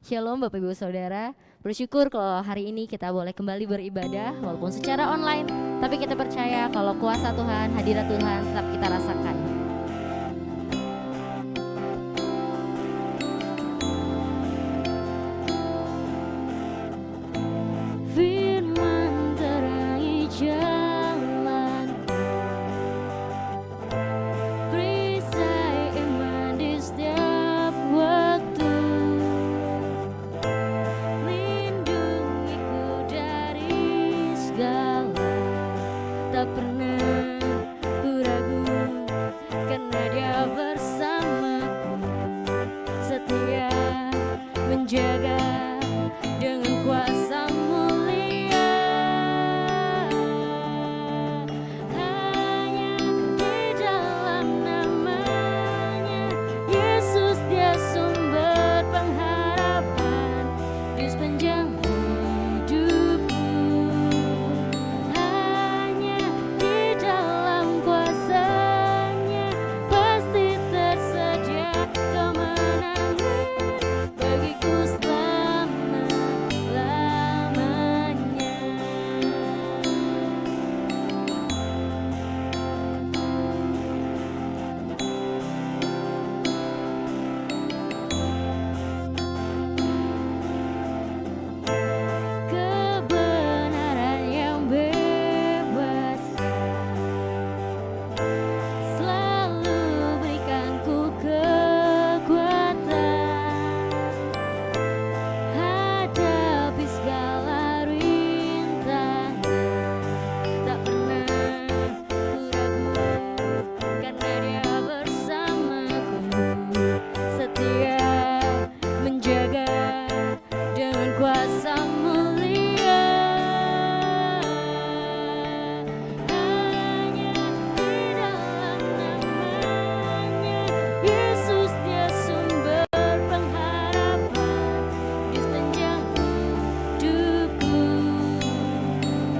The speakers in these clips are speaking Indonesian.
Shalom Bapak Ibu Saudara. Bersyukur kalau hari ini kita boleh kembali beribadah walaupun secara online, tapi kita percaya kalau kuasa Tuhan, hadirat Tuhan tetap kita rasakan. Firman terangi jalanku, perisai iman di setiap waktu, lindungiku dari segala, tak pernah ku ragu karena Dia bersamaku, setia menjaga dengan kuasa mulia. Hanya di dalam namanya Yesus, Dia sumber pengharapan di sepanjang hidupku. Hanya di dalam kuasa-Nya pasti tersedia kemenangan bagiku selama-lamanya. Kebenaran yang bebas selalu berikanku kekuatan hadapi segala rintangan. Tak pernah ku ragu karena Dia bersamaku, setia menjaga dengan kuasa mulia. Hanya di dalam namanya Yesus, Dia sumber pengharapan di sepanjang hidupku.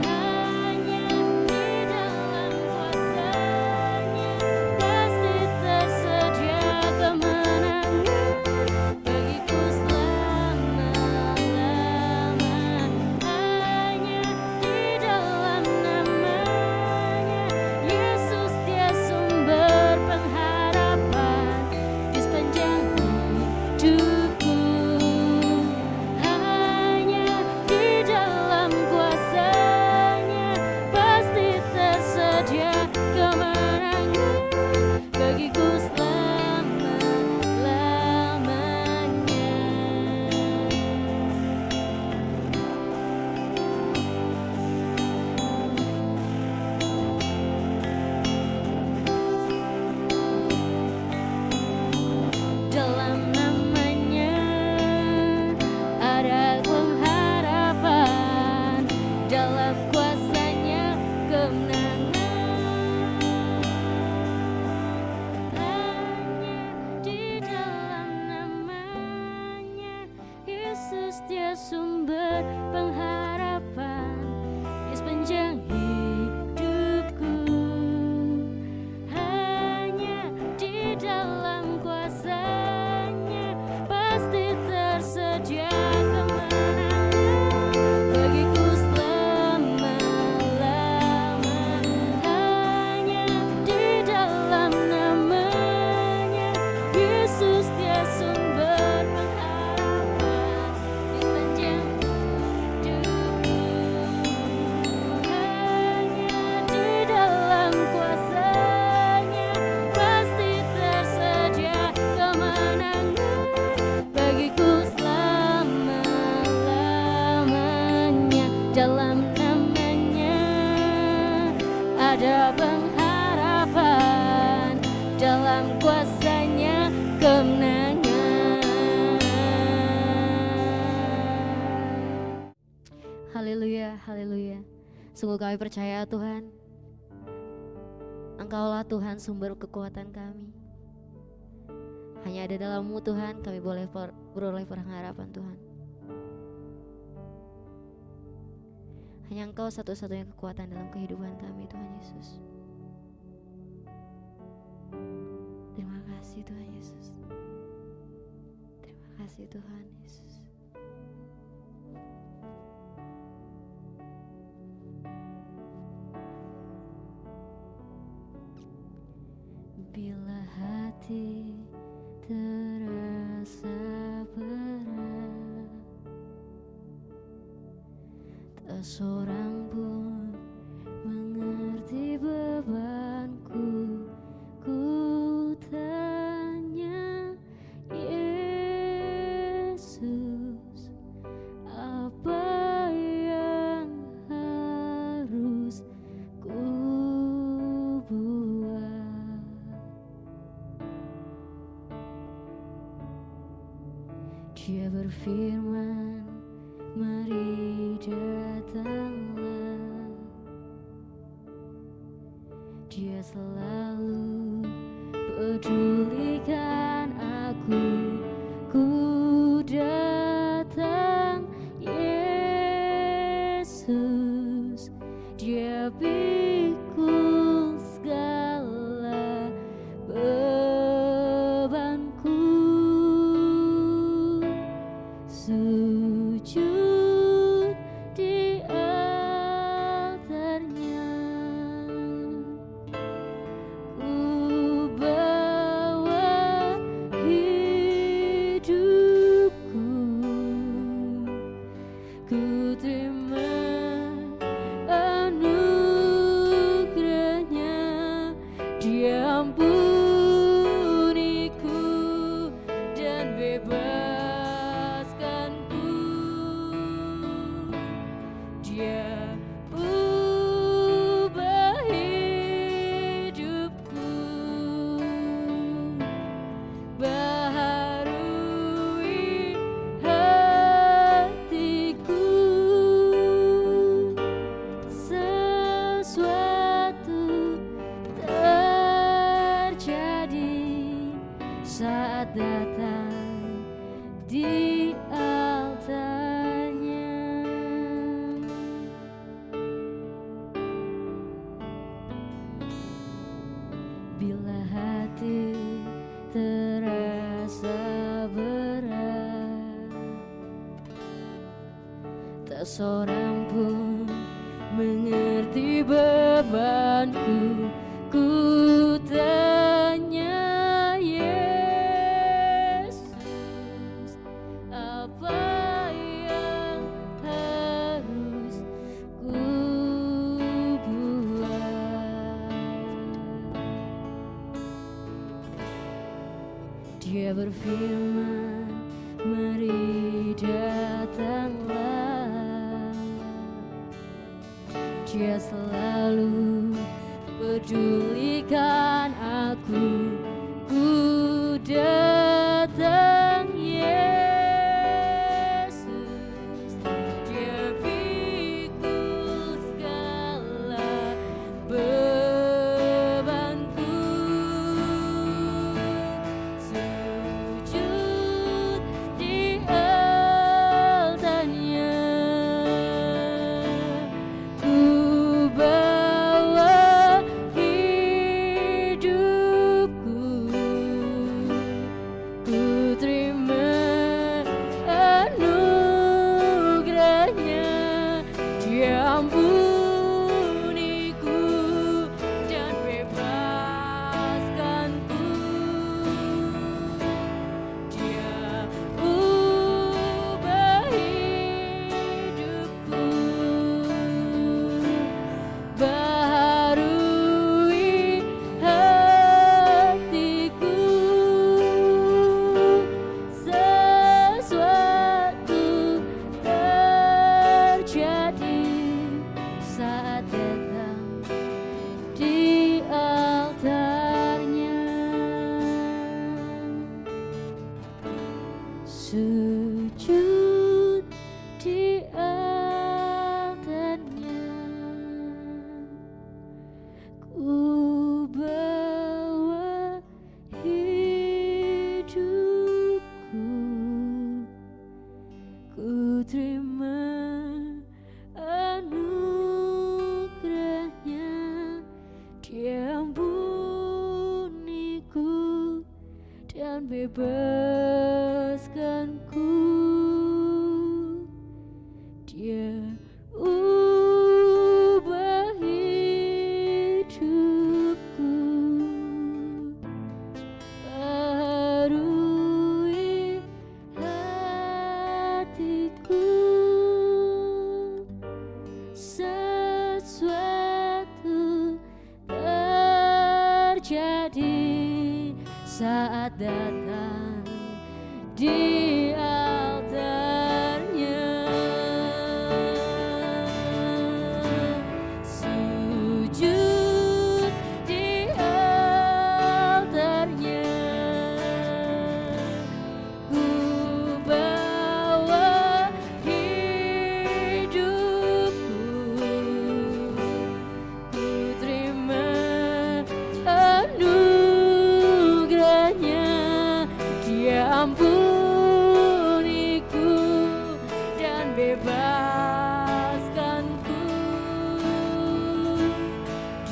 Hanya di dalam kuasa-Nya pasti tersedia kemenangan bagiku selama-lamanya. Hanya di dalam namanya Yesus, Dia sumber pengharapan di sepanjang hidupku. Hanya di dalam kuasa-Nya pasti tersedia kemenangan bagiku selama-lamanya. Dalam namanya ada pengharapan, dalam kuasa-Nya kemenangan. Hanya di dalam namanya Yesus, Dia sumber pengharapan di sepanjang hidupku. Hanya di dalam kuasa-Nya pasti tersedia kemenangan bagiku selama-lamanya. Hanya di dalam namanya Yesus, Dia sumber pengharapan di sepanjang hidupku. Hanya di dalam kuasa-Nya pasti tersedia kemenangan bagiku selama-lamanya. Dalam namanya ada pengharapan, dalam kuasa-Nya kemenangan. Haleluya, haleluya. Sungguh kami percaya Tuhan, Engkaulah Tuhan sumber kekuatan kami. Hanya ada dalam-Mu Tuhan kami boleh beroleh pengharapan Tuhan. Hanya Engkau satu-satunya kekuatan dalam kehidupan kami Tuhan Yesus. Terima kasih Tuhan Yesus. Terima kasih Tuhan Yesus. Bila hati terasa berat, tak seorang pun mengerti bebanku. Ku tanya Yesus, apa yang harus ku buat? Dia berfirman, mari datanglah. Dia selalu pedulikan aku. Ku datang Yesus, Dia pikul segala bebanku. Sujud di altarnya, ku bawa hidupku. Ku terima anugerahnya, Dia ampuniku dan bebaskanku. Dia ubah hidupku, baharui hatiku. Sesuatu terjadi saat datang di altarnya. Bila hati terasa berat, tak seorang pun mengerti bebanku. Ku tanya Yesus, apa yang harus ku buat? Dia berfirman, mari datanglah. Dia selalu pedulikan aku. Ku datang Yesus, Dia pikul segala bebanku. Sujud di altarnya, ku bawa hidupku. Ku terima anugerahnya, Dia ampuniku dan bebaskanku. Dia ubah hidupku, baharui hatiku. Sesuatu terjadi saat datang di altarnya. Sujud di altarnya, ku bawa hidupku. Ku terima anugerahnya, Dia ampuniku dan bebaskanku. Dia ubah hidupku, terjadi saat datang di altarnya. Sujud di altarnya, ku bawa hidupku, ku terima anugerahnya. Dia ampuniku dan bebaskanku.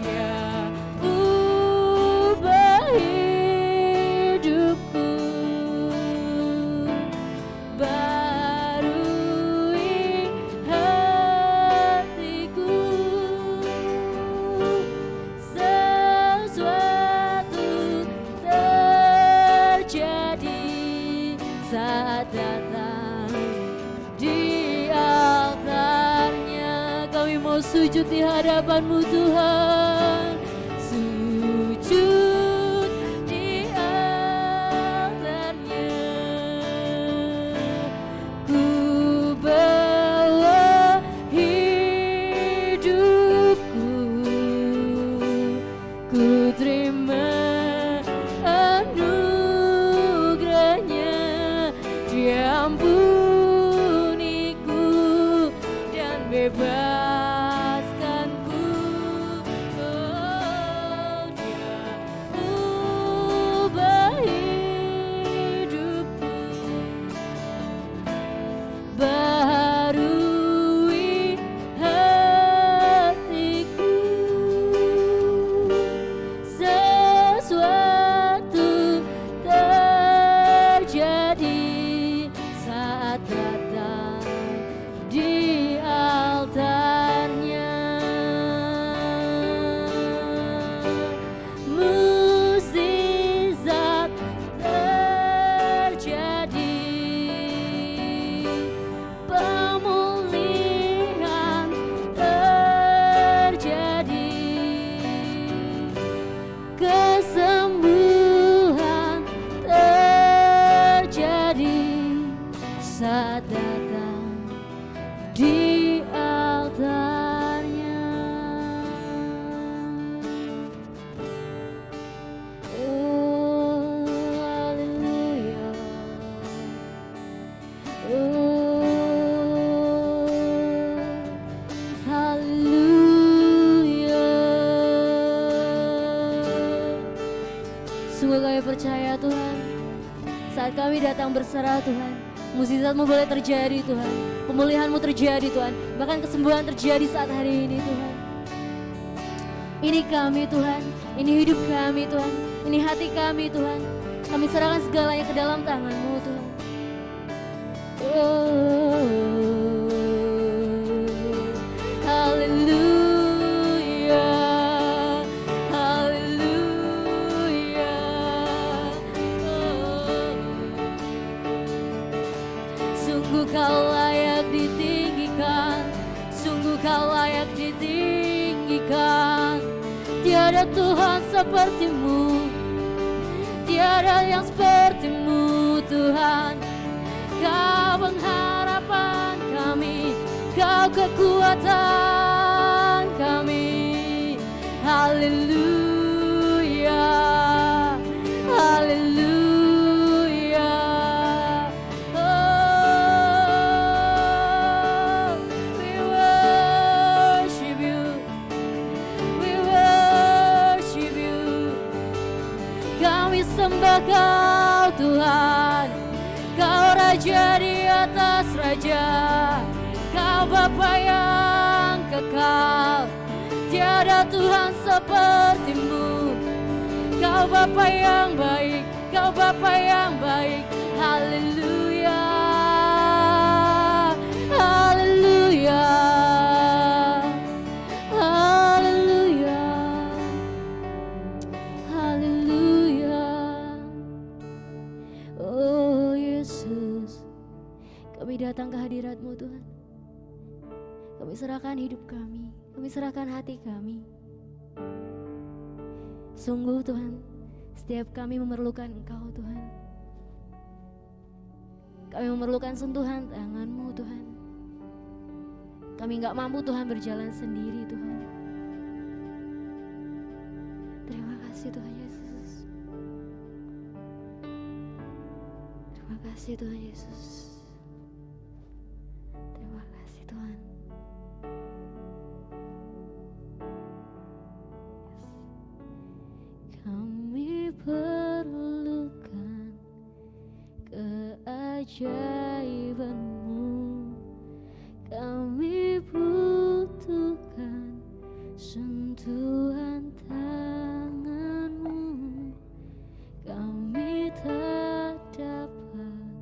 Dia ubah hidupku, barui hatiku. Sesuatu terjadi saat datang di altarnya. Kami mau sujud di hadapan-Mu Tuhan, sujud di altarnya. Ku bawa hidupku, ku terima anugerahnya. Dia ampuniku dan bebaskanku. Oh, Dia ubah hidupku, barui hatiku. Sesuatu terjadi saat datang di altarnya. Mukjizat terjadi, pemulihan terjadi, kesembuhan terjadi saat datang di altarnya. Oh, haleluya. Oh, haleluya. Sungguh kami percaya Tuhan, saat kami datang berserah Tuhan, mukjizat-Mu boleh terjadi Tuhan, pemulihan-Mu terjadi Tuhan, bahkan kesembuhan terjadi saat hari ini Tuhan. Ini kami Tuhan, ini hidup kami Tuhan, ini hati kami Tuhan. Kami serahkan segalanya ke dalam tangan-Mu Tuhan. Oh, haleluya, haleluya. Oh, sungguh Kau layak ditinggikan, sungguh Kau layak ditinggikan. Tiada Tuhan seperti-Mu, tiada yang seperti-Mu Tuhan. Kau pengharapan kami, Kau kekuatan kami. Haleluya, haleluya. Oh, we worship You, we worship You. Kami sembah Kau Tuhan, Kau Raja di atas raja, Kau Bapa yang kekal. Tiada Tuhan seperti-Mu, Kau Bapa yang baik, Kau Bapa yang baik. Haleluya, haleluya, haleluya, haleluya. Oh Yesus, kami datang ke hadirat-Mu Tuhan. Kami serahkan hidup kami serahkan hati kami. Sungguh Tuhan, Setiap kami memerlukan Engkau Tuhan. Kami memerlukan sentuhan tangan-Mu Tuhan. Kami gak mampu Tuhan berjalan sendiri Tuhan. Terima kasih Tuhan Yesus. Terima kasih Tuhan Yesus. Terima kasih Tuhan. Kami perlukan keajaiban-Mu. Kami butuhkan sentuhan tangan-Mu. Kami tak dapat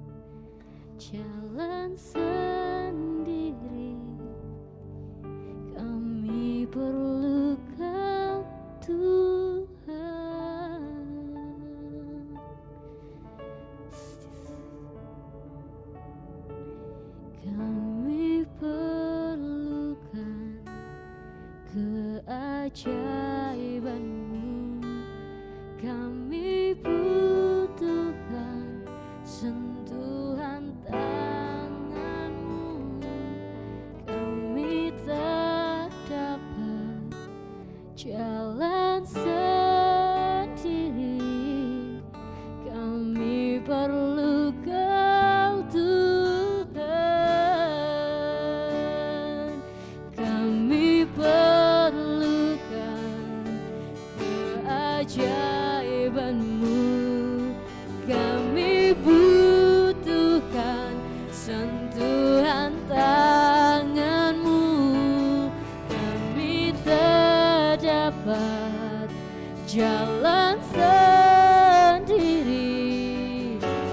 jalan sendiri. Kami perlu Kau Tuhan. Kami perlukan keajaiban-Mu. Kami butuhkan sentuhan tangan-Mu. Kami tak dapat jalan sendiri. Kami perlu Kau Tuhan. Kami perlukan keajaiban-Mu. Kami butuhkan sentuhan tangan-Mu. Kami tak dapat jalan sendiri.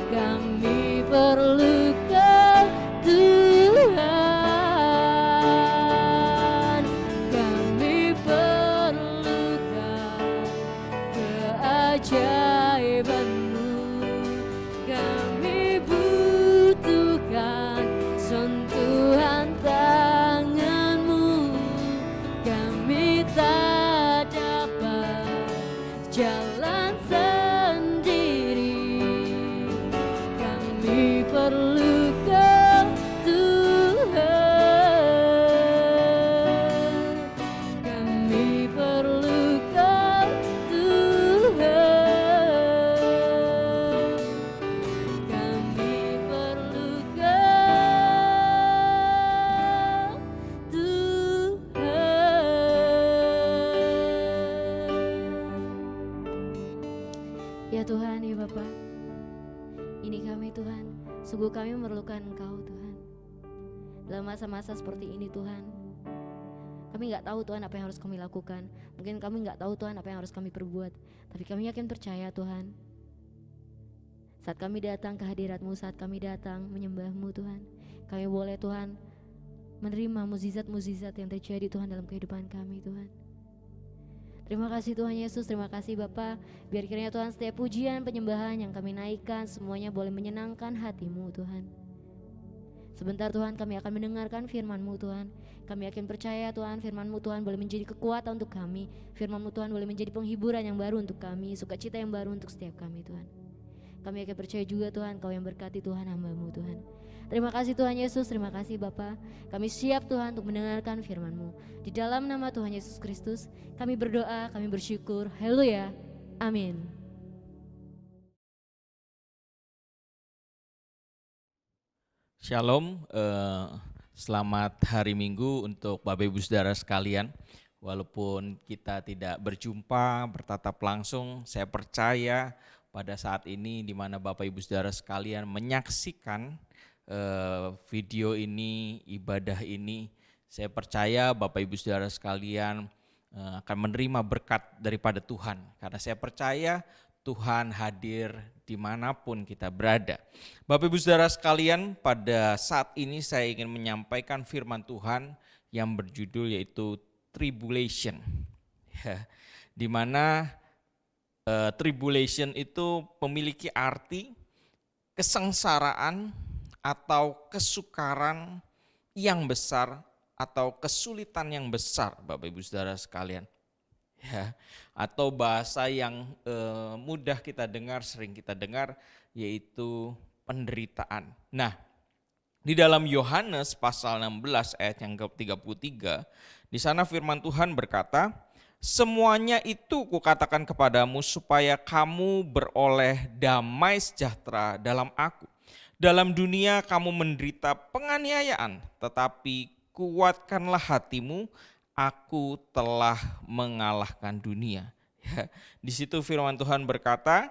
Kami perlu Kau Tuhan. Kami perlukan keajaiban-Mu. Kami butuhkan sentuhan tangan-Mu. Kami tak dapat jalan sendiri. Kami perlu Kau Tuhan. Kami perlu Kau Tuhan. Kami perlu Kau Tuhan. Ya Tuhan, ya Bapa, ini kami Tuhan, sungguh kami memerlukan Engkau Tuhan. Dalam masa-masa seperti ini Tuhan, kami gak tahu Tuhan apa yang harus kami lakukan. Mungkin kami gak tahu Tuhan apa yang harus kami perbuat. Tapi kami yakin percaya Tuhan, saat kami datang ke hadirat-Mu, saat kami datang menyembah-Mu Tuhan, kami boleh Tuhan menerima mukjizat-mukjizat yang terjadi Tuhan dalam kehidupan kami Tuhan. Terima kasih Tuhan Yesus, terima kasih Bapa. Biar kiranya Tuhan setiap pujian, penyembahan yang kami naikkan semuanya boleh menyenangkan hati-Mu Tuhan. Sebentar Tuhan kami akan mendengarkan firman-Mu Tuhan. Kami yakin percaya Tuhan firman-Mu Tuhan boleh menjadi kekuatan untuk kami. Firman-Mu Tuhan boleh menjadi penghiburan yang baru untuk kami, sukacita yang baru untuk setiap kami Tuhan. Kami yakin percaya juga Tuhan Kau yang berkati Tuhan hamba-Mu Tuhan. Terima kasih Tuhan Yesus, terima kasih Bapa. Kami siap Tuhan untuk mendengarkan firman-Mu. Di dalam nama Tuhan Yesus Kristus kami berdoa, kami bersyukur. Haleluya, amin. Shalom, selamat hari Minggu untuk Bapak Ibu Saudara sekalian. Walaupun kita tidak berjumpa, bertatap langsung, saya percaya pada saat ini di mana Bapak Ibu Saudara sekalian menyaksikan video ini, ibadah ini, saya percaya Bapak Ibu Saudara sekalian akan menerima berkat daripada Tuhan. Karena saya percaya Tuhan hadir dimanapun kita berada. Bapak Ibu Saudara sekalian, pada saat ini saya ingin menyampaikan firman Tuhan yang berjudul yaitu tribulation. Di mana tribulation itu memiliki arti kesengsaraan atau kesukaran yang besar atau kesulitan yang besar, Bapak Ibu Saudara sekalian. ya, atau bahasa yang mudah kita dengar, sering kita dengar, yaitu penderitaan. Nah, di dalam Yohanes pasal 16 ayat yang ke-33, di sana firman Tuhan berkata, semuanya itu kukatakan kepadamu supaya kamu beroleh damai sejahtera dalam aku. Dalam dunia kamu menderita penganiayaan, tetapi kuatkanlah hatimu, aku telah mengalahkan dunia. Ya, di situ firman Tuhan berkata,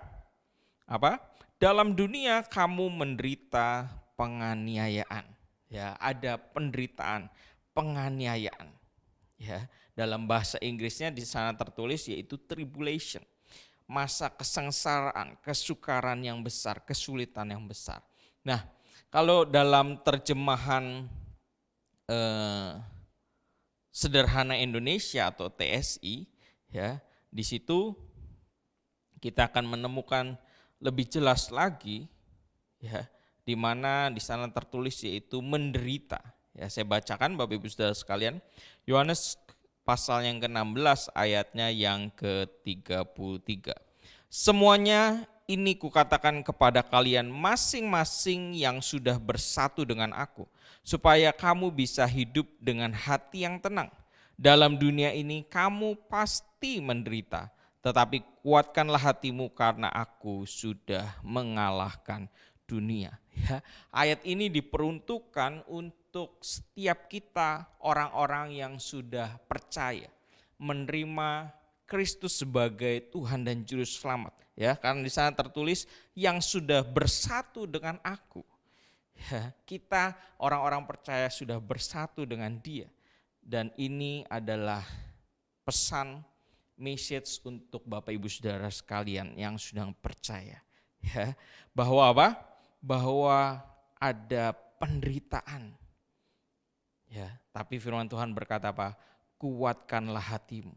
apa? Dalam dunia kamu menderita penganiayaan. Ya, ada penderitaan, penganiayaan. Ya, dalam bahasa Inggrisnya di sana tertulis yaitu tribulation. Masa kesengsaraan, kesukaran yang besar, kesulitan yang besar. Nah, kalau dalam terjemahan sederhana Indonesia atau TSI, ya, di situ kita akan menemukan lebih jelas lagi, ya, di mana di sana tertulis yaitu menderita. Ya, saya bacakan Bapak Ibu Saudara sekalian, Yohanes pasal yang ke-16 ayatnya yang ke-33. Semuanya ini kukatakan kepada kalian masing-masing yang sudah bersatu dengan aku, supaya kamu bisa hidup dengan hati yang tenang. Dalam dunia ini kamu pasti menderita, tetapi kuatkanlah hatimu karena aku sudah mengalahkan dunia. Ya, ayat ini diperuntukkan untuk setiap kita orang-orang yang sudah percaya, menerima Kristus sebagai Tuhan dan Juru Selamat. Ya, karena di sana tertulis yang sudah bersatu dengan aku. Ya, kita orang-orang percaya sudah bersatu dengan Dia. Dan ini adalah pesan message untuk Bapak Ibu Saudara sekalian yang sudah percaya. Ya, bahwa apa? Bahwa ada penderitaan. Ya, tapi firman Tuhan berkata apa? Kuatkanlah hatimu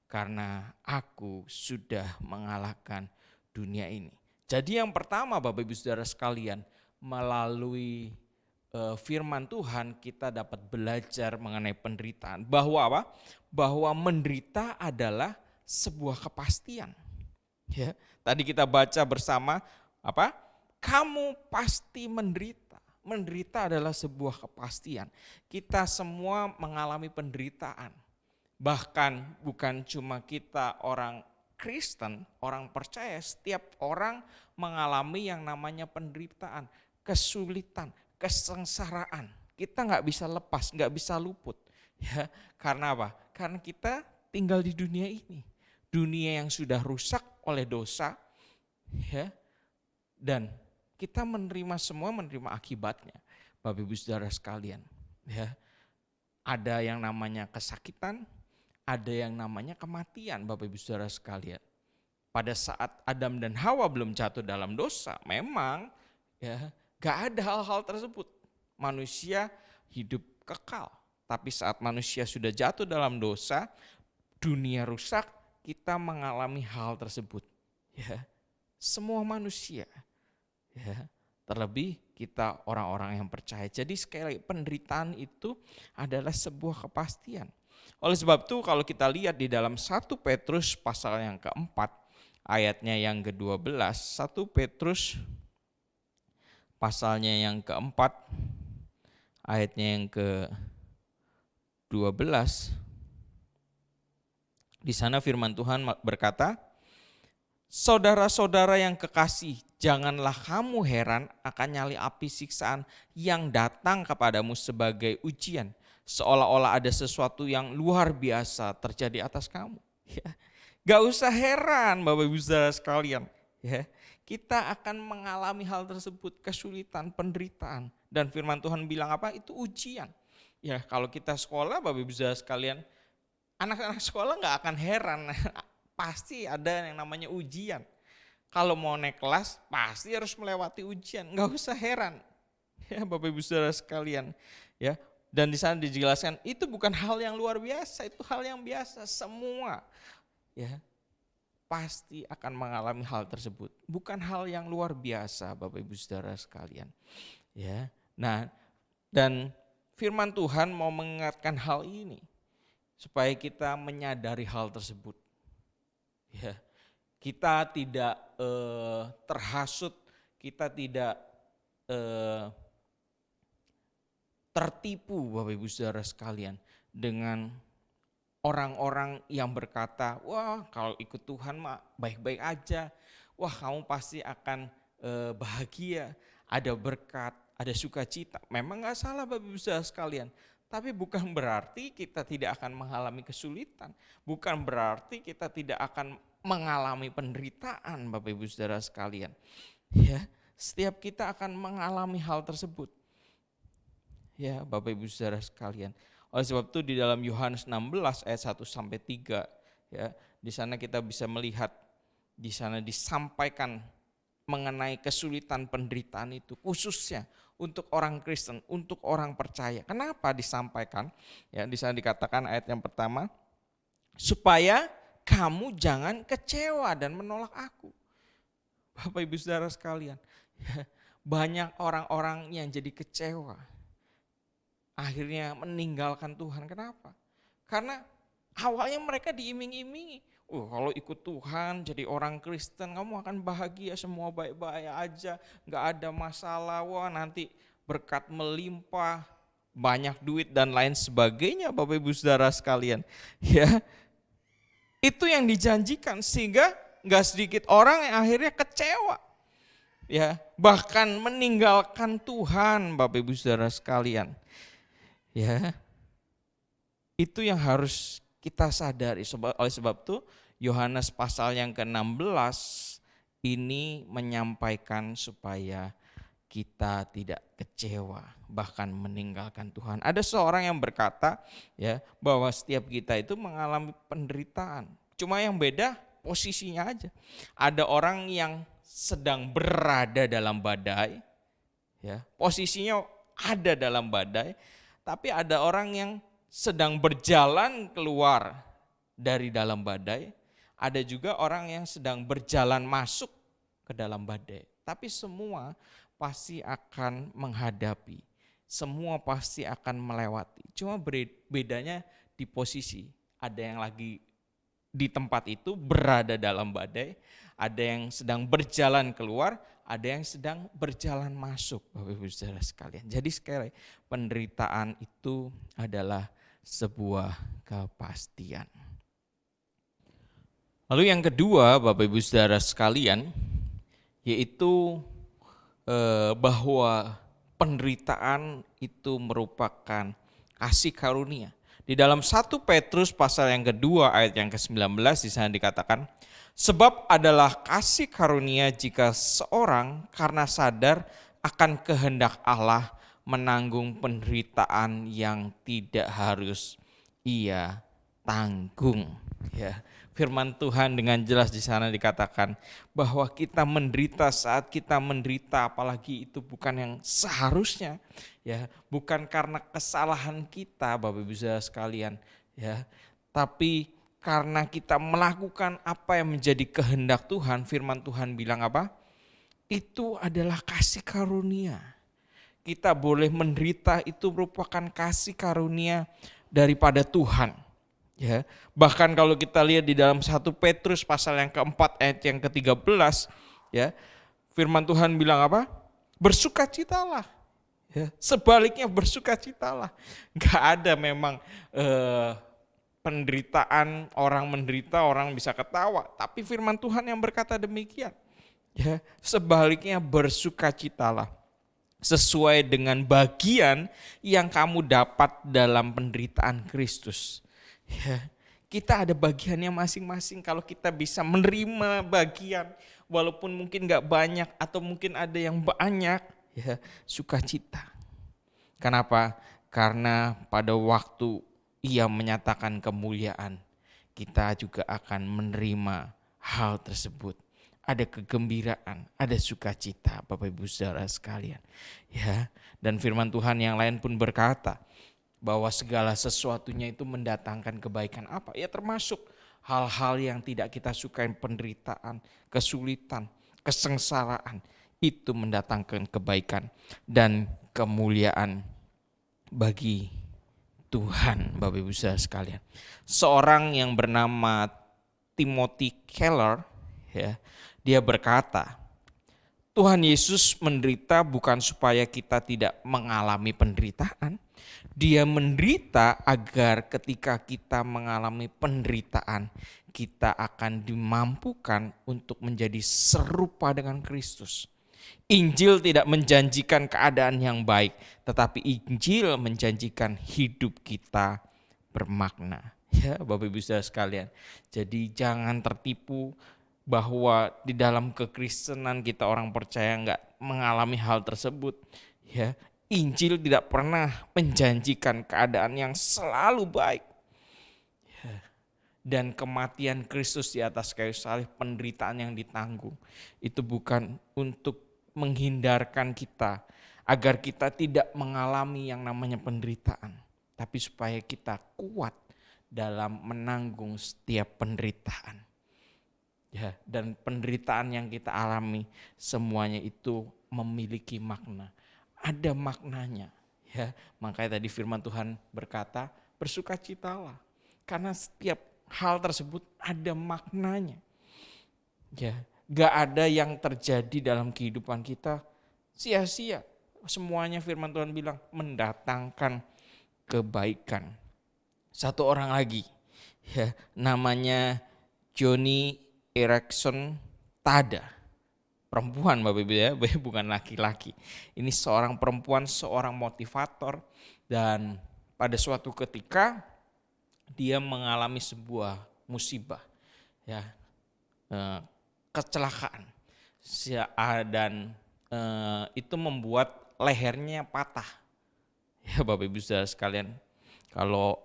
karena aku sudah mengalahkan dunia ini. Jadi yang pertama Bapak Ibu Saudara sekalian, melalui firman Tuhan kita dapat belajar mengenai penderitaan. Bahwa apa? Bahwa menderita adalah sebuah kepastian. Ya, tadi kita baca bersama apa? Kamu pasti menderita. Menderita adalah sebuah kepastian. Kita semua mengalami penderitaan. Bahkan bukan cuma kita orang Kristen, orang percaya, setiap orang mengalami yang namanya penderitaan, kesulitan, kesengsaraan. Kita nggak bisa lepas, nggak bisa luput. Ya, karena apa? Karena kita tinggal di dunia ini. Dunia yang sudah rusak oleh dosa, ya, dan kita menerima akibatnya. Bapak Ibu Saudara sekalian, ya, ada yang namanya kesakitan, ada yang namanya kematian, Bapak Ibu Saudara sekalian. Pada saat Adam dan Hawa belum jatuh dalam dosa, memang ya gak ada hal-hal tersebut. Manusia hidup kekal. Tapi saat manusia sudah jatuh dalam dosa, dunia rusak, kita mengalami hal tersebut. Ya, semua manusia. Ya, terlebih kita orang-orang yang percaya. Jadi sekali lagi penderitaan itu adalah sebuah kepastian. Oleh sebab itu kalau kita lihat di dalam 1 Petrus pasal yang keempat ayatnya yang ke-12, 1 Petrus pasalnya yang keempat ayatnya yang ke-12, di sana firman Tuhan berkata, saudara-saudara yang kekasih, janganlah kamu heran akan nyali api siksaan yang datang kepadamu sebagai ujian, seolah-olah ada sesuatu yang luar biasa terjadi atas kamu. Ya, gak usah heran Bapak Ibu Saudara sekalian. Ya, kita akan mengalami hal tersebut, kesulitan, penderitaan. Dan firman Tuhan bilang apa? Itu ujian. Ya, kalau kita sekolah Bapak Ibu Saudara sekalian, anak-anak sekolah gak akan heran. Pasti ada yang namanya ujian. Kalau mau naik kelas pasti harus melewati ujian, nggak usah heran. Ya Bapak Ibu Saudara sekalian, ya. Dan di sana dijelaskan itu bukan hal yang luar biasa, itu hal yang biasa. Semua ya pasti akan mengalami hal tersebut. Bukan hal yang luar biasa Bapak Ibu Saudara sekalian. Ya. Nah, dan firman Tuhan mau mengingatkan hal ini supaya kita menyadari hal tersebut. Ya, kita tidak terhasut, kita tidak tertipu Bapak Ibu Saudara sekalian dengan orang-orang yang berkata, wah kalau ikut Tuhan mah baik-baik aja, wah kamu pasti akan bahagia, ada berkat, ada sukacita. Memang gak salah Bapak Ibu Saudara sekalian, tapi bukan berarti kita tidak akan mengalami kesulitan, bukan berarti kita tidak akan mengalami penderitaan Bapak Ibu Saudara sekalian. Ya, setiap kita akan mengalami hal tersebut. Ya, Bapak Ibu Saudara sekalian. Oleh sebab itu di dalam Yohanes 16 ayat 1 sampai 3, ya, di sana kita bisa melihat, di sana disampaikan mengenai kesulitan penderitaan itu khususnya untuk orang Kristen, untuk orang percaya. Kenapa disampaikan? Ya, di sana dikatakan ayat yang pertama, supaya kamu jangan kecewa dan menolak aku. Bapak Ibu Saudara sekalian, ya, banyak orang-orang yang jadi kecewa, akhirnya meninggalkan Tuhan. Kenapa? Karena awalnya mereka diiming-imingi, kalau ikut Tuhan jadi orang Kristen kamu akan bahagia, semua baik-baik aja, gak ada masalah, wah nanti berkat melimpah, banyak duit dan lain sebagainya Bapak Ibu Saudara sekalian. Ya, itu yang dijanjikan, sehingga gak sedikit orang yang akhirnya kecewa, ya, bahkan meninggalkan Tuhan Bapak Ibu Saudara sekalian. Ya, itu yang harus kita sadari. Oleh sebab itu Yohanes pasal yang ke-16 ini menyampaikan supaya kita tidak kecewa bahkan meninggalkan Tuhan. Ada seorang yang berkata, ya, bahwa setiap kita itu mengalami penderitaan. Cuma yang beda posisinya aja. Ada orang yang sedang berada dalam badai, ya, posisinya ada dalam badai. Tapi ada orang yang sedang berjalan keluar dari dalam badai, ada juga orang yang sedang berjalan masuk ke dalam badai. Tapi semua pasti akan menghadapi, semua pasti akan melewati. Cuma bedanya di posisi, ada yang lagi di tempat itu berada dalam badai, ada yang sedang berjalan keluar, ada yang sedang berjalan masuk Bapak Ibu Saudara sekalian. Jadi sekali penderitaan itu adalah sebuah kepastian. Lalu yang kedua Bapak Ibu Saudara sekalian, yaitu bahwa penderitaan itu merupakan kasih karunia. Di dalam 1 Petrus pasal yang kedua ayat yang ke-19 di sana dikatakan, sebab adalah kasih karunia jika seorang karena sadar akan kehendak Allah menanggung penderitaan yang tidak harus ia tanggung. Ya, firman Tuhan dengan jelas di sana dikatakan bahwa kita menderita saat kita menderita, apalagi itu bukan yang seharusnya, ya, bukan karena kesalahan kita Bapak Ibu Saudara sekalian, ya, tapi karena kita melakukan apa yang menjadi kehendak Tuhan. Firman Tuhan bilang apa? Itu adalah kasih karunia. Kita boleh menderita, itu merupakan kasih karunia daripada Tuhan. Ya, bahkan kalau kita lihat di dalam 1 Petrus pasal yang keempat ayat yang ke-13, ya, firman Tuhan bilang apa? Bersukacitalah. Ya, sebaliknya bersukacitalah. Gak ada memang penderitaan, orang menderita, orang bisa ketawa. Tapi firman Tuhan yang berkata demikian. Ya, sebaliknya bersukacitalah. Sesuai dengan bagian yang kamu dapat dalam penderitaan Kristus. Ya, kita ada bagiannya masing-masing. Kalau kita bisa menerima bagian, walaupun mungkin gak banyak atau mungkin ada yang banyak, ya, sukacita. Kenapa? Karena pada waktu Ia menyatakan kemuliaan, kita juga akan menerima hal tersebut. Ada kegembiraan, ada sukacita Bapak Ibu Saudara sekalian. Ya, dan firman Tuhan yang lain pun berkata bahwa segala sesuatunya itu mendatangkan kebaikan apa? Ya termasuk hal-hal yang tidak kita sukai, penderitaan, kesulitan, kesengsaraan, itu mendatangkan kebaikan dan kemuliaan bagi Tuhan Bapak Ibu Saudara sekalian. Seorang yang bernama Timothy Keller, ya, dia berkata, Tuhan Yesus menderita bukan supaya kita tidak mengalami penderitaan. Dia menderita agar ketika kita mengalami penderitaan, kita akan dimampukan untuk menjadi serupa dengan Kristus. Injil tidak menjanjikan keadaan yang baik, tetapi Injil menjanjikan hidup kita bermakna. Ya, Bapak Ibu Saudara sekalian. Jadi jangan tertipu bahwa di dalam kekristenan kita orang percaya nggak mengalami hal tersebut. Ya, Injil tidak pernah menjanjikan keadaan yang selalu baik. Ya, dan kematian Kristus di atas kayu salib, penderitaan yang ditanggung, itu bukan untuk menghindarkan kita agar kita tidak mengalami yang namanya penderitaan, tapi supaya kita kuat dalam menanggung setiap penderitaan. Ya, dan penderitaan yang kita alami semuanya itu memiliki makna. Ada maknanya. Ya, makanya tadi firman Tuhan berkata, bersukacitalah. Karena setiap hal tersebut ada maknanya. Ya, gak ada yang terjadi dalam kehidupan kita sia-sia. Semuanya firman Tuhan bilang mendatangkan kebaikan. Satu orang lagi, ya, namanya Joni Eareckson Tada, perempuan Bapak Ibu ya, bukan laki-laki. Ini seorang perempuan, seorang motivator, dan pada suatu ketika dia mengalami sebuah musibah, ya, kecelakaan, dan itu membuat lehernya patah. Ya Bapak Ibu Saudara sekalian, kalau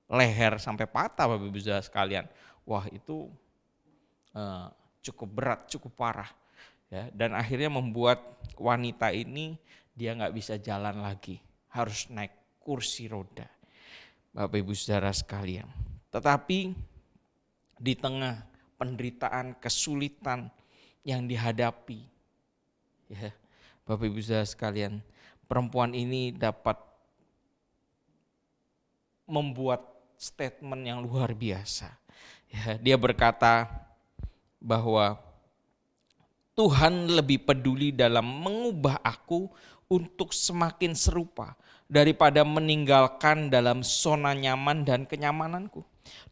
leher sampai patah Bapak Ibu Saudara sekalian, wah itu cukup berat, cukup parah, ya. Dan akhirnya membuat wanita ini dia nggak bisa jalan lagi, harus naik kursi roda, Bapak Ibu Saudara sekalian. Tetapi di tengah penderitaan, kesulitan yang dihadapi, ya Bapak Ibu Saudara sekalian, perempuan ini dapat membuat statement yang luar biasa. Ya, dia berkata bahwa Tuhan lebih peduli dalam mengubah aku untuk semakin serupa daripada meninggalkan dalam zona nyaman dan kenyamananku.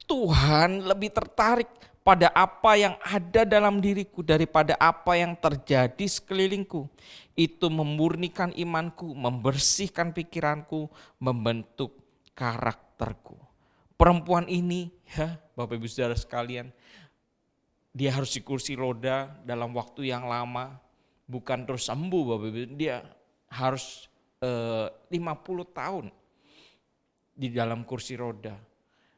Tuhan lebih tertarik pada apa yang ada dalam diriku daripada apa yang terjadi sekelilingku. Itu memurnikan imanku, membersihkan pikiranku, membentuk karakterku. Perempuan ini, ya Bapak Ibu Saudara sekalian, dia harus di kursi roda dalam waktu yang lama, bukan terus sembuh Bapak Ibu. Dia harus 50 tahun di dalam kursi roda,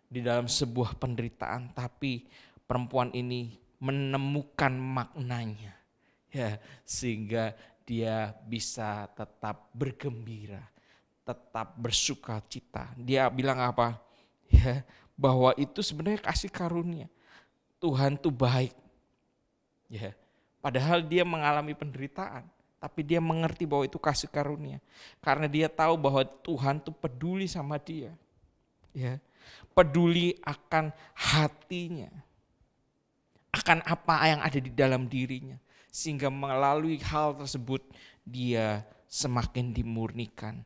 di dalam sebuah penderitaan, tapi perempuan ini menemukan maknanya, ya, sehingga dia bisa tetap bergembira, tetap bersuka cita. Dia bilang apa? Ya, bahwa itu sebenarnya kasih karunia. Tuhan tuh baik. Ya, padahal dia mengalami penderitaan, tapi dia mengerti bahwa itu kasih karunia. Karena dia tahu bahwa Tuhan tuh peduli sama dia. Ya, peduli akan hatinya, akan apa yang ada di dalam dirinya, sehingga melalui hal tersebut dia semakin dimurnikan,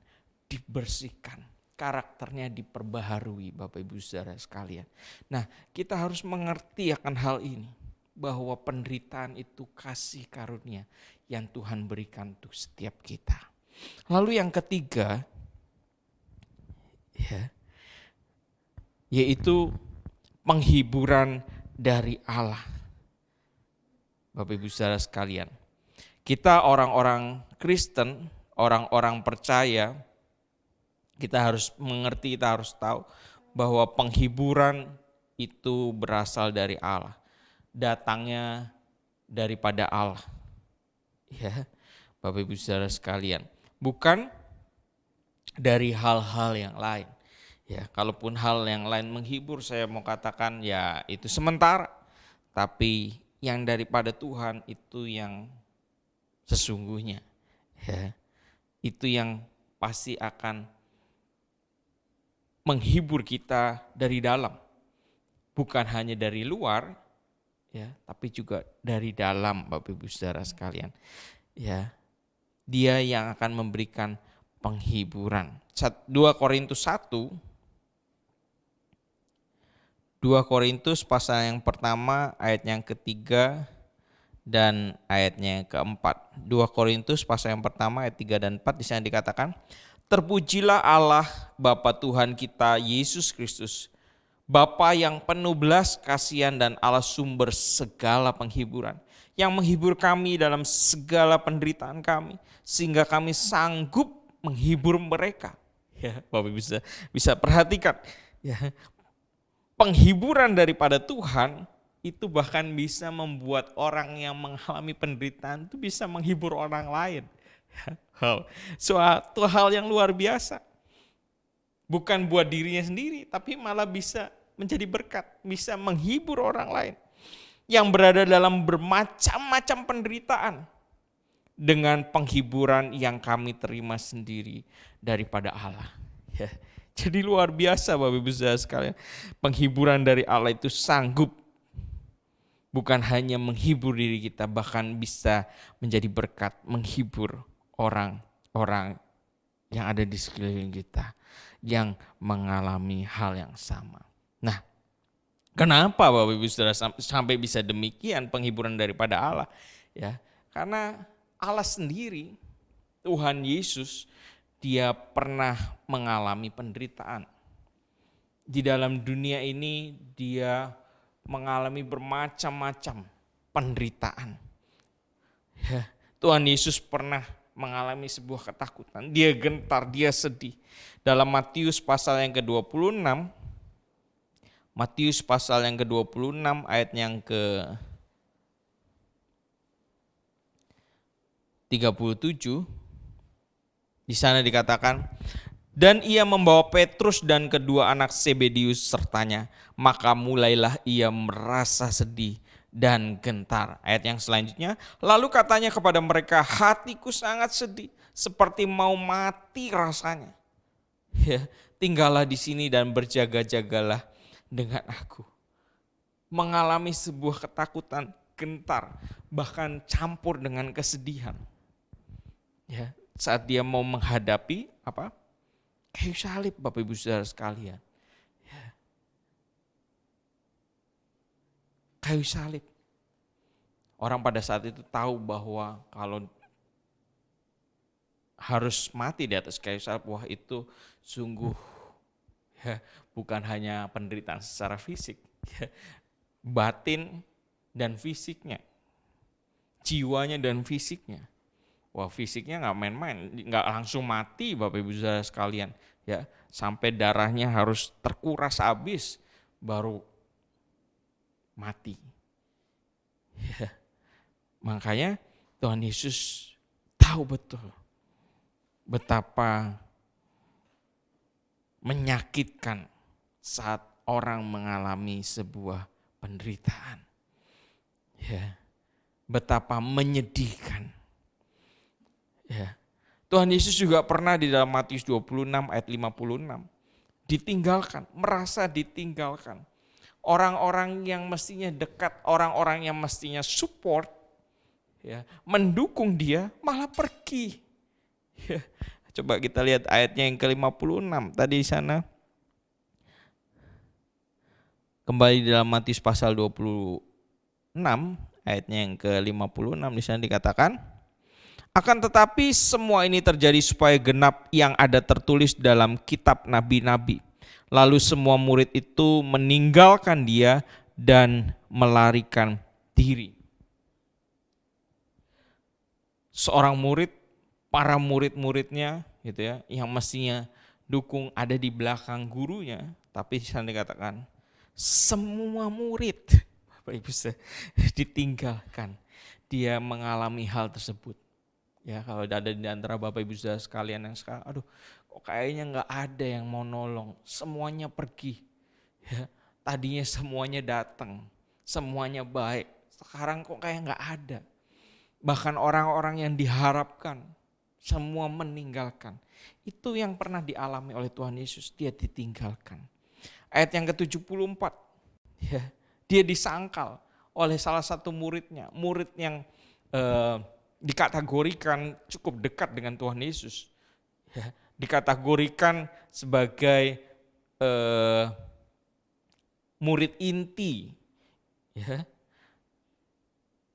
dibersihkan, karakternya diperbaharui Bapak Ibu Saudara sekalian. Nah, kita harus mengerti akan hal ini, bahwa penderitaan itu kasih karunia yang Tuhan berikan untuk setiap kita. Lalu yang ketiga, ya, yaitu penghiburan dari Allah. Bapak Ibu Saudara sekalian, kita orang-orang Kristen, orang-orang percaya, kita harus mengerti, kita harus tahu bahwa penghiburan itu berasal dari Allah, datangnya daripada Allah. Ya, Bapak Ibu Saudara sekalian, bukan dari hal-hal yang lain. Ya, kalaupun hal yang lain menghibur, saya mau katakan ya itu sementara, tapi yang daripada Tuhan itu yang sesungguhnya, ya, itu yang pasti akan menghibur kita dari dalam. bukan hanya dari luar, ya, tapi juga dari dalam, Bapak Ibu Saudara sekalian. Ya, Dia yang akan memberikan penghiburan. 2 Korintus 1, 2 Korintus pasal yang pertama ayat yang ketiga dan ayatnya yang keempat. 2 Korintus pasal yang pertama ayat 3 dan 4 di sana dikatakan, terpujilah Allah Bapa Tuhan kita Yesus Kristus, Bapa yang penuh belas kasihan dan Allah sumber segala penghiburan, yang menghibur kami dalam segala penderitaan kami, sehingga kami sanggup menghibur mereka. Ya, Bapak bisa perhatikan, ya, penghiburan daripada Tuhan itu bahkan bisa membuat orang yang mengalami penderitaan itu bisa menghibur orang lain. Suatu hal yang luar biasa. Bukan buat dirinya sendiri, tapi malah bisa menjadi berkat, bisa menghibur orang lain yang berada dalam bermacam-macam penderitaan dengan penghiburan yang kami terima sendiri daripada Allah. Ya. Jadi luar biasa Bapak Ibu Saudara sekalian, penghiburan dari Allah itu sanggup bukan hanya menghibur diri kita, bahkan bisa menjadi berkat, menghibur orang-orang yang ada di sekeliling kita yang mengalami hal yang sama. Nah, kenapa Bapak Ibu Saudara sampai bisa demikian penghiburan daripada Allah? Ya, karena Allah sendiri, Tuhan Yesus, Dia pernah mengalami penderitaan. Di dalam dunia ini Dia mengalami bermacam-macam penderitaan. Ya, Tuhan Yesus pernah mengalami sebuah ketakutan, Dia gentar, Dia sedih. Dalam Matius pasal yang ke-26, Matius pasal yang ke-26 ayat yang ke-37, di sana dikatakan, dan ia membawa Petrus dan kedua anak Zebedius sertanya, maka mulailah ia merasa sedih dan gentar. Ayat yang selanjutnya, lalu katanya kepada mereka, hatiku sangat sedih, seperti mau mati rasanya. Ya, tinggallah di sini dan berjaga-jagalah dengan aku. Mengalami sebuah ketakutan, gentar, bahkan campur dengan kesedihan. Ya, saat dia mau menghadapi apa? Kayu salib, Bapak Ibu Saudara sekalian. Ya. Kayu salib. Orang pada saat itu tahu bahwa kalau harus mati di atas kayu salib, wah itu sungguh ya, bukan hanya penderitaan secara fisik, ya, batin dan fisiknya, jiwanya dan fisiknya. Wah, fisiknya nggak main-main, nggak langsung mati Bapak Ibu Saudara sekalian, ya, sampai darahnya harus terkuras habis baru mati. Ya. Makanya Tuhan Yesus tahu betul betapa menyakitkan saat orang mengalami sebuah penderitaan. Ya. Betapa menyedihkan. Ya. Tuhan Yesus juga pernah di dalam Matius 26 ayat 56 ditinggalkan, merasa ditinggalkan. Orang-orang yang mestinya dekat, orang-orang yang mestinya support, ya, mendukung dia malah pergi. Ya. Coba kita lihat ayatnya yang ke-56 tadi di sana. Kembali dalam Matius pasal 26 ayatnya yang ke-56 di sana dikatakan, akan tetapi semua ini terjadi supaya genap yang ada tertulis dalam kitab nabi-nabi. Lalu semua murid itu meninggalkan dia dan melarikan diri. Seorang murid, para murid-muridnya gitu ya, yang mestinya dukung ada di belakang gurunya, tapi di sana dikatakan semua murid Bapak Ibu ditinggalkan. Dia mengalami hal tersebut. Ya, kalau ada di antara Bapak Ibu Saudara sekalian yang sekarang, aduh, kok kayaknya nggak ada yang mau nolong, semuanya pergi. Ya, tadinya semuanya datang, semuanya baik, sekarang kok kayak nggak ada. Bahkan orang-orang yang diharapkan, semua meninggalkan. Itu yang pernah dialami oleh Tuhan Yesus, dia ditinggalkan. Ayat yang ke-74, Ya, dia disangkal oleh salah satu muridnya, murid yang dikategorikan cukup dekat dengan Tuhan Yesus. Ya, dikategorikan sebagai murid inti, ya,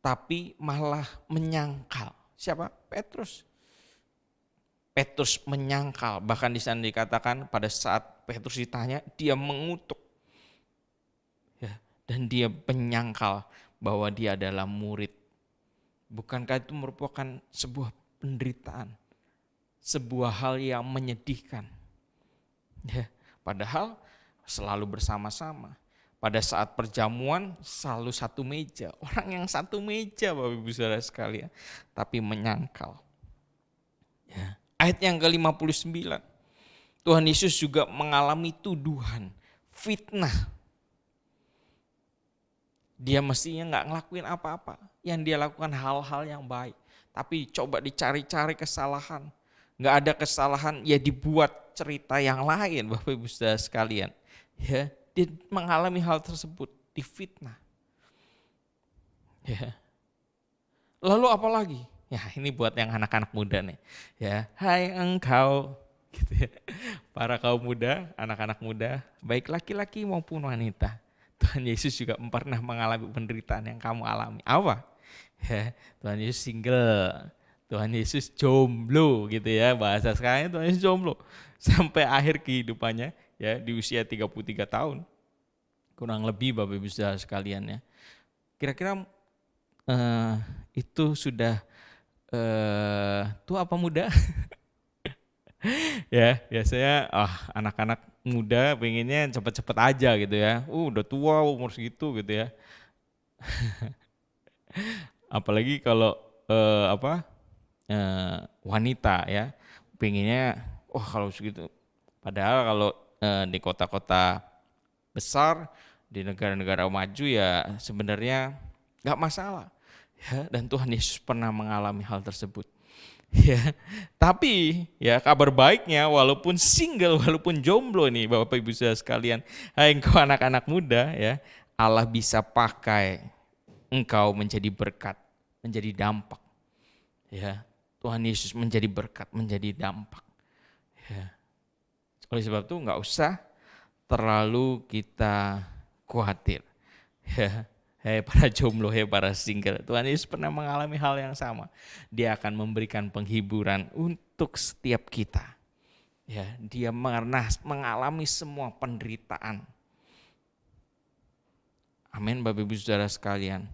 tapi malah menyangkal. Siapa? Petrus. Petrus menyangkal, bahkan di sana dikatakan pada saat Petrus ditanya, dia mengutuk, ya, dan dia menyangkal bahwa dia adalah murid. Bukankah itu merupakan sebuah penderitaan, sebuah hal yang menyedihkan? Ya, padahal selalu bersama-sama. Pada saat perjamuan selalu satu meja. Orang yang satu meja Bapak Ibu Saudara sekalian, tapi menyangkal. Ya. Ayat yang ke-59. Tuhan Yesus juga mengalami tuduhan, fitnah. Dia mestinya nggak ngelakuin apa-apa. Yang dia lakukan hal-hal yang baik. Tapi coba dicari-cari kesalahan. Nggak ada kesalahan, ya dibuat cerita yang lain Bapak Ibu Saudara sekalian. Ya, dia mengalami hal tersebut, difitnah. Ya. Lalu apa lagi? Ya, ini buat yang anak-anak muda nih. Ya, hai engkau, gitu ya. Para kaum muda, anak-anak muda, baik laki-laki maupun wanita. Tuhan Yesus juga pernah mengalami penderitaan yang kamu alami. Apa? Ya, Tuhan Yesus single, Tuhan Yesus jomblo gitu ya. Bahasa sekarang Tuhan Yesus jomblo sampai akhir kehidupannya, ya, di usia 33 tahun. Kurang lebih Bapak Ibu Saudara sekalian ya. Kira-kira itu sudah tua apa muda? Ya, biasanya anak-anak muda pengennya cepet-cepet aja gitu ya. Udah tua umur segitu gitu ya. Apalagi kalau wanita ya, pengennya kalau segitu. Padahal kalau di kota-kota besar, di negara-negara maju ya sebenarnya nggak masalah. Ya, dan Tuhan Yesus pernah mengalami hal tersebut. Ya, tapi ya kabar baiknya walaupun single, walaupun jomblo nih Bapak Ibu Saudara sekalian, hai engkau anak-anak muda ya, Allah bisa pakai engkau menjadi berkat, menjadi dampak. Ya, Tuhan Yesus menjadi berkat, menjadi dampak. Ya. Oleh sebab itu nggak usah terlalu kita khawatir. Ya. Hei para jomblo, hei para single, Tuhan Yesus pernah mengalami hal yang sama. Dia akan memberikan penghiburan untuk setiap kita. Ya, dia pernah mengalami semua penderitaan. Amin Bapak Ibu Saudara sekalian.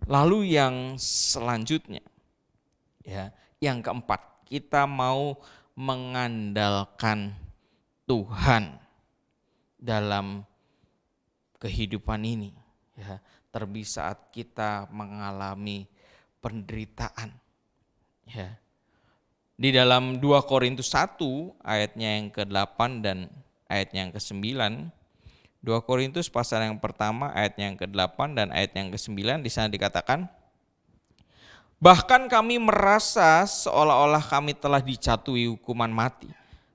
Lalu yang selanjutnya, ya, yang keempat, kita mau mengandalkan Tuhan dalam kehidupan ini. Ya, terlebih saat kita mengalami penderitaan. Ya. Di dalam 2 Korintus 1 ayatnya yang ke-8 dan ayatnya yang ke-9, 2 Korintus pasal yang pertama ayatnya yang ke-8 dan ayat yang ke-9, di sana dikatakan, bahkan kami merasa seolah-olah kami telah dijatuhi hukuman mati.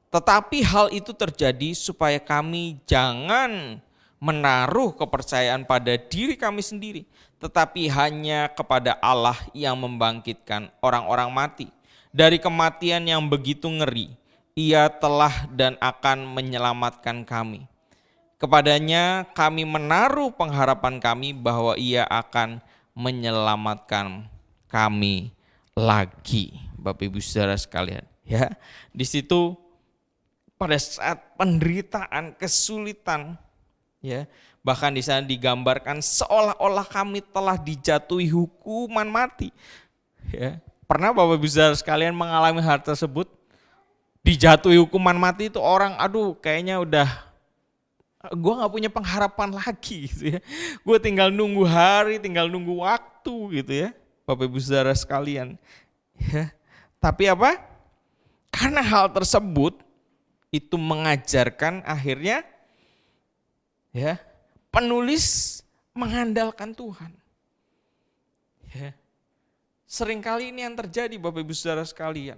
Tetapi hal itu terjadi supaya kami jangan menaruh kepercayaan pada diri kami sendiri, tetapi hanya kepada Allah yang membangkitkan orang-orang mati. Dari kematian yang begitu ngeri, Ia telah dan akan menyelamatkan kami. Kepadanya kami menaruh pengharapan kami bahwa Ia akan menyelamatkan kami lagi. Bapak Ibu Saudara sekalian, ya, di situ pada saat penderitaan, kesulitan, ya, bahkan di sana digambarkan seolah-olah kami telah dijatuhi hukuman mati. Ya, pernah Bapak Ibu Saudara sekalian mengalami hal tersebut? Dijatuhi hukuman mati itu orang, kayaknya udah gue nggak punya pengharapan lagi, gitu ya. Gue tinggal nunggu hari, tinggal nunggu waktu, gitu ya, Bapak Ibu Saudara sekalian. Ya, tapi apa? Karena hal tersebut itu mengajarkan akhirnya, ya, penulis mengandalkan Tuhan. Ya. Seringkali ini yang terjadi Bapak Ibu Saudara sekalian.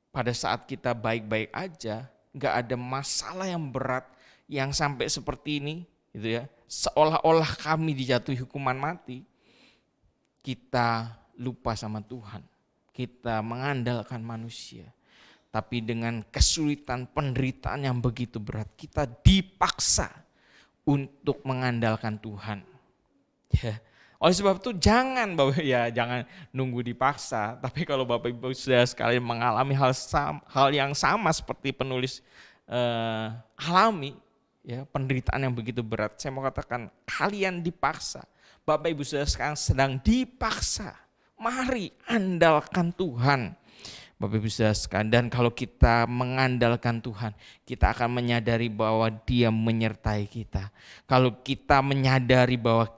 Pada saat kita baik-baik aja, gak ada masalah yang berat yang sampai seperti ini, gitu ya. Seolah-olah kami dijatuhi hukuman mati, kita lupa sama Tuhan. Kita mengandalkan manusia. Tapi dengan kesulitan penderitaan yang begitu berat, kita dipaksa untuk mengandalkan Tuhan. Ya. Oleh sebab itu jangan nunggu dipaksa. Tapi kalau Bapak Ibu sudah sekalian mengalami hal yang sama seperti penulis alami, ya, penderitaan yang begitu berat, saya mau katakan kalian dipaksa. Bapak Ibu sudah sekarang sedang dipaksa. Mari andalkan Tuhan. Bapak Ibu saudara sekalian, dan kalau kita mengandalkan Tuhan, kita akan menyadari bahwa Dia menyertai kita. Kalau kita menyadari bahwa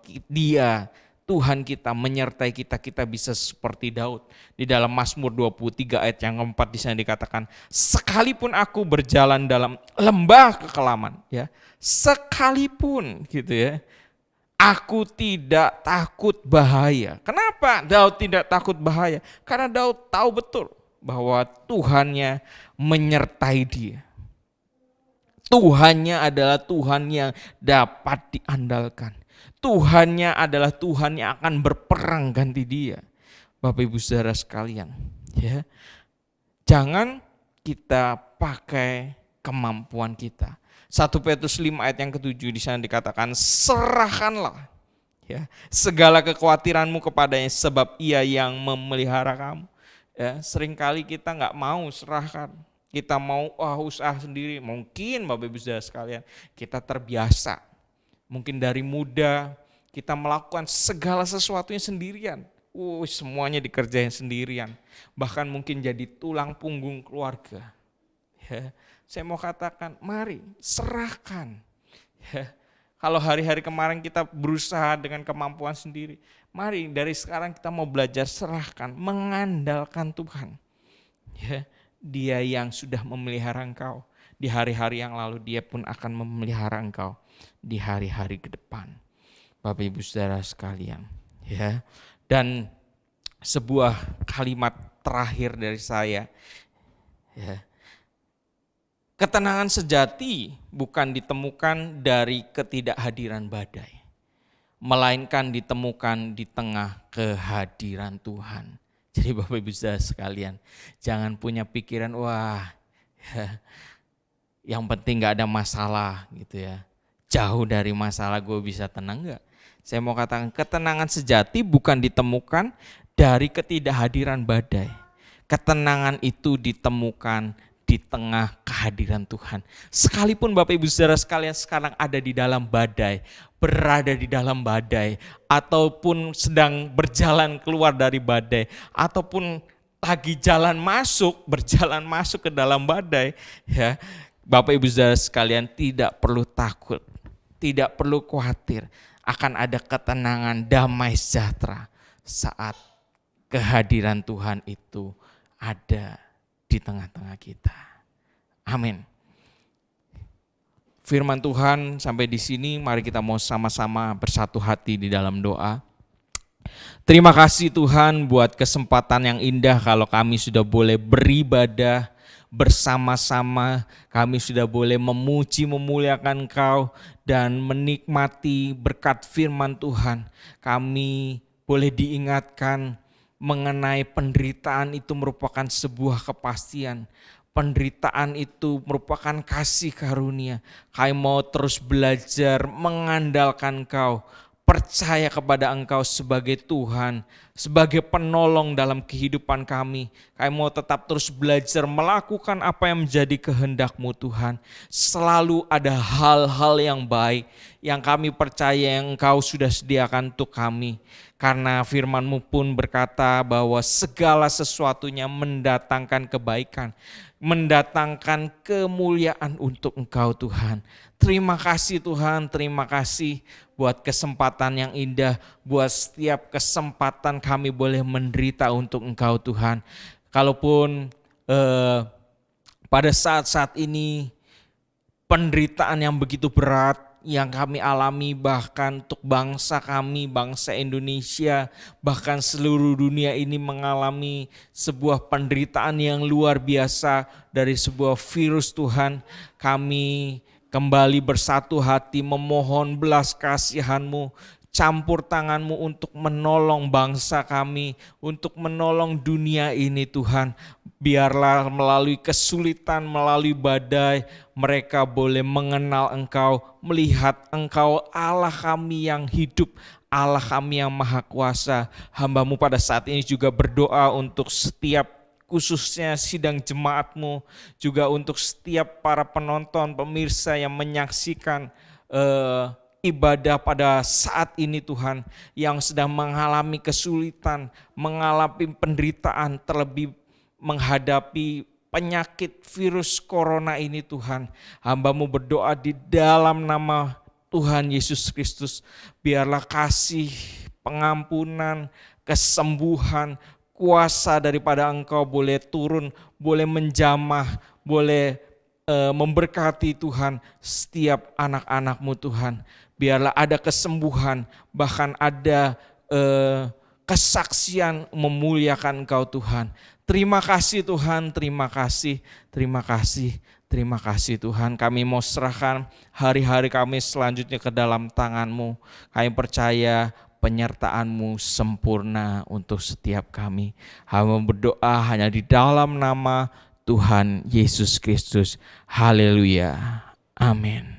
Tuhan kita menyertai kita, kita bisa seperti Daud. Di dalam Mazmur 23 ayat yang keempat di sana dikatakan, sekalipun aku berjalan dalam lembah kekelaman, ya, sekalipun gitu ya, aku tidak takut bahaya. Kenapa Daud tidak takut bahaya? Karena Daud tahu betul bahwa Tuhannya menyertai dia. Tuhannya adalah Tuhan yang dapat diandalkan. Tuhannya adalah Tuhan yang akan berperang ganti dia. Bapak Ibu saudara sekalian, ya. Jangan kita pakai kemampuan kita. 1 Petrus 5 ayat yang ke-7 di sana dikatakan, serahkanlah, ya, segala kekhawatiranmu kepadanya sebab Ia yang memelihara kamu. Ya, seringkali kita nggak mau serahkan, kita mau usaha sendiri. Mungkin Bapak Ibu saudara sekalian, kita terbiasa, mungkin dari muda kita melakukan segala sesuatunya sendirian. Semuanya dikerjain sendirian, bahkan mungkin jadi tulang punggung keluarga. Ya, saya mau katakan, mari serahkan. Ya, kalau hari-hari kemarin kita berusaha dengan kemampuan sendiri, mari dari sekarang kita mau belajar serahkan, mengandalkan Tuhan. Ya, Dia yang sudah memelihara engkau di hari-hari yang lalu, Dia pun akan memelihara engkau di hari-hari ke depan. Bapak Ibu saudara sekalian, ya. Dan sebuah kalimat terakhir dari saya, ya. Ketenangan sejati bukan ditemukan dari ketidakhadiran badai, melainkan ditemukan di tengah kehadiran Tuhan. Jadi Bapak Ibu saudara sekalian, jangan punya pikiran, yang penting gak ada masalah gitu ya. Jauh dari masalah gue bisa tenang gak? Saya mau katakan, ketenangan sejati bukan ditemukan dari ketidakhadiran badai. Ketenangan itu ditemukan di tengah kehadiran Tuhan. Sekalipun Bapak Ibu saudara sekalian sekarang ada di dalam badai, berada di dalam badai, ataupun sedang berjalan keluar dari badai, ataupun lagi berjalan masuk ke dalam badai, ya, Bapak Ibu saudara sekalian tidak perlu takut, tidak perlu khawatir, akan ada ketenangan, damai sejahtera saat kehadiran Tuhan itu ada di tengah-tengah kita. Amin. Firman Tuhan sampai di sini, mari kita mau sama-sama bersatu hati di dalam doa. Terima kasih Tuhan buat kesempatan yang indah kalau kami sudah boleh beribadah bersama-sama, kami sudah boleh memuji memuliakan Engkau dan menikmati berkat firman Tuhan. Kami boleh diingatkan mengenai penderitaan itu merupakan sebuah kepastian. Penderitaan itu merupakan kasih karunia. Kami mau terus belajar mengandalkan Engkau, percaya kepada Engkau sebagai Tuhan, sebagai penolong dalam kehidupan kami. Kami mau tetap terus belajar melakukan apa yang menjadi kehendak-Mu Tuhan. Selalu ada hal-hal yang baik yang kami percaya yang Engkau sudah sediakan untuk kami. Karena firman-Mu pun berkata bahwa segala sesuatunya mendatangkan kebaikan, mendatangkan kemuliaan untuk Engkau Tuhan. Terima kasih Tuhan, terima kasih buat kesempatan yang indah, buat setiap kesempatan kami boleh menderita untuk Engkau Tuhan. Kalaupun pada saat-saat ini penderitaan yang begitu berat yang kami alami, bahkan untuk bangsa kami, bangsa Indonesia, bahkan seluruh dunia ini mengalami sebuah penderitaan yang luar biasa dari sebuah virus Tuhan. Kami kembali bersatu hati memohon belas kasihan-Mu, campur tangan-Mu untuk menolong bangsa kami, untuk menolong dunia ini Tuhan. Biarlah melalui kesulitan, melalui badai, mereka boleh mengenal Engkau, melihat Engkau Allah kami yang hidup, Allah kami yang maha kuasa. Hamba-Mu pada saat ini juga berdoa untuk setiap khususnya sidang jemaat-Mu, juga untuk setiap para penonton, pemirsa yang menyaksikan ibadah pada saat ini Tuhan, yang sedang mengalami kesulitan, mengalami penderitaan, terlebih menghadapi penyakit virus corona ini Tuhan. Hamba-Mu berdoa di dalam nama Tuhan Yesus Kristus, biarlah kasih, pengampunan, kesembuhan, kuasa daripada Engkau boleh turun, boleh menjamah, boleh memberkati Tuhan setiap anak-anak-Mu Tuhan. Biarlah ada kesembuhan, bahkan ada kesaksian memuliakan Engkau Tuhan. Terima kasih Tuhan, terima kasih, terima kasih. Terima kasih Tuhan, kami mau serahkan hari-hari kami selanjutnya ke dalam tangan-Mu. Kami percaya penyertaan-Mu sempurna untuk setiap kami. Hamba berdoa hanya di dalam nama Tuhan Yesus Kristus. Haleluya. Amin.